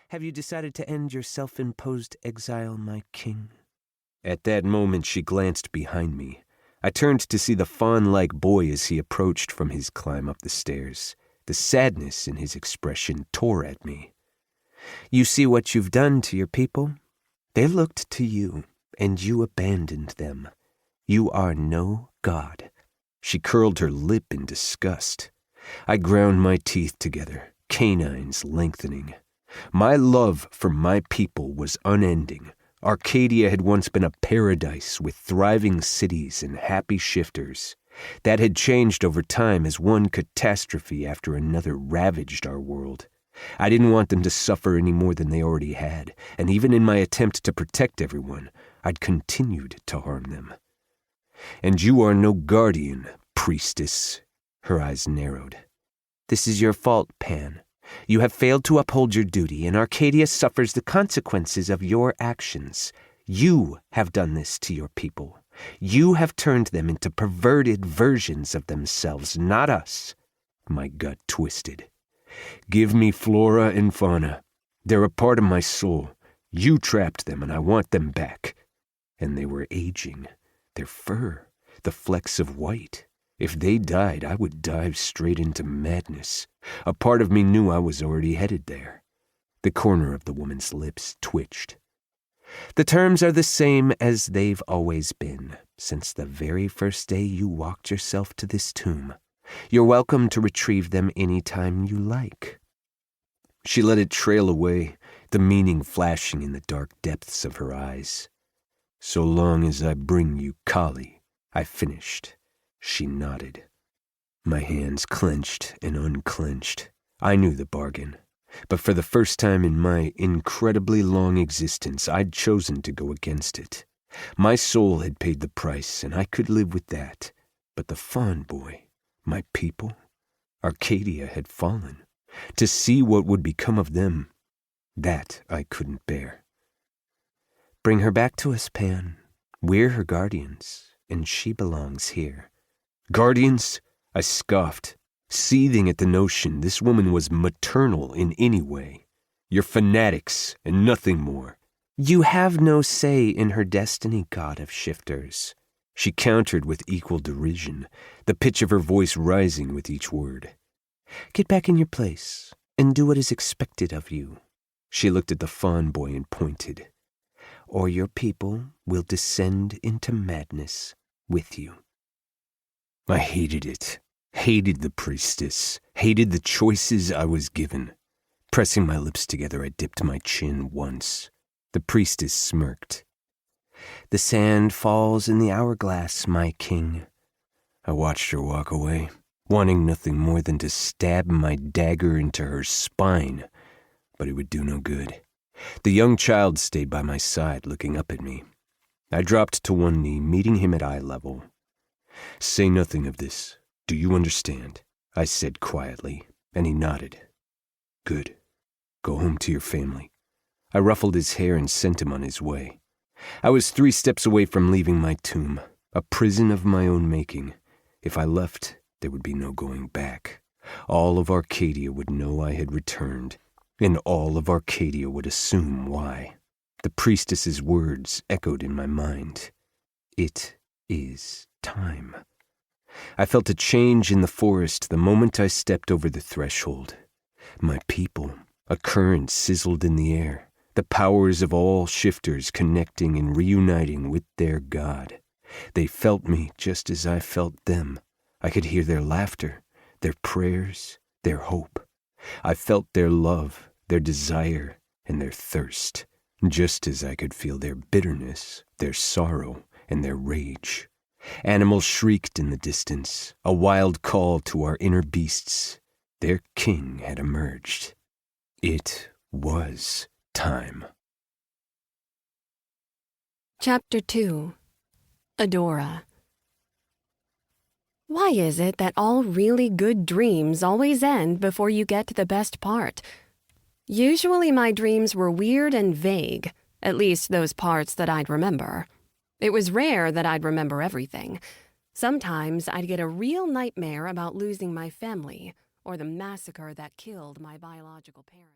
Have you decided to end your self-imposed exile, my king?" At that moment, she glanced behind me. I turned to see the fawn-like boy as he approached from his climb up the stairs. The sadness in his expression tore at me. "You see what you've done to your people? They looked to you, and you abandoned them. You are no god." She curled her lip in disgust. I ground my teeth together, canines lengthening. My love for my people was unending. Arcadia had once been a paradise with thriving cities and happy shifters. That had changed over time as one catastrophe after another ravaged our world. I didn't want them to suffer any more than they already had, and even in my attempt to protect everyone, I'd continued to harm them. "And you are no guardian, priestess." Her eyes narrowed. "This is your fault, Pan. You have failed to uphold your duty, and Arcadia suffers the consequences of your actions. You have done this to your people. You have turned them into perverted versions of themselves, not us." My gut twisted. "Give me flora and fauna. They're a part of my soul. You trapped them, and I want them back." And they were aging. Their fur, the flecks of white. If they died, I would dive straight into madness. A part of me knew I was already headed there. The corner of the woman's lips twitched. "The terms are the same as they've always been, since the very first day you walked yourself to this tomb. You're welcome to retrieve them any time you like." She let it trail away, the meaning flashing in the dark depths of her eyes. "So long as I bring you Kali," I finished. She nodded. My hands clenched and unclenched. I knew the bargain. But for the first time in my incredibly long existence, I'd chosen to go against it. My soul had paid the price, and I could live with that. But the fawn boy, my people, Arcadia had fallen. To see what would become of them, that I couldn't bear. "Bring her back to us, Pan. We're her guardians, and she belongs here." "Guardians?" I scoffed, seething at the notion this woman was maternal in any way. "You're fanatics, and nothing more." "You have no say in her destiny, god of shifters." She countered with equal derision, the pitch of her voice rising with each word. "Get back in your place, and do what is expected of you." She looked at the fawn boy and pointed. "Or your people will descend into madness with you." I hated it. Hated the priestess. Hated the choices I was given. Pressing my lips together, I dipped my chin once. The priestess smirked. "The sand falls in the hourglass, my king." I watched her walk away, wanting nothing more than to stab my dagger into her spine, but it would do no good. The young child stayed by my side, looking up at me. I dropped to one knee, meeting him at eye level. "Say nothing of this. Do you understand?" I said quietly, and he nodded. "Good. Go home to your family." I ruffled his hair and sent him on his way. I was 3 steps away from leaving my tomb, a prison of my own making. If I left, there would be no going back. All of Arcadia would know I had returned, and all of Arcadia would assume why. The priestess's words echoed in my mind. It is time. I felt a change in the forest the moment I stepped over the threshold. My people, a current sizzled in the air, the powers of all shifters connecting and reuniting with their god. They felt me just as I felt them. I could hear their laughter, their prayers, their hope. I felt their love, their desire, and their thirst, just as I could feel their bitterness, their sorrow, and their rage. Animals shrieked in the distance, a wild call to our inner beasts. Their king had emerged. It was time. Chapter 2. Adora. Why is it that all really good dreams always end before you get to the best part? Usually my dreams were weird and vague, at least those parts that I'd remember. It was rare that I'd remember everything. Sometimes I'd get a real nightmare about losing my family or the massacre that killed my biological parents.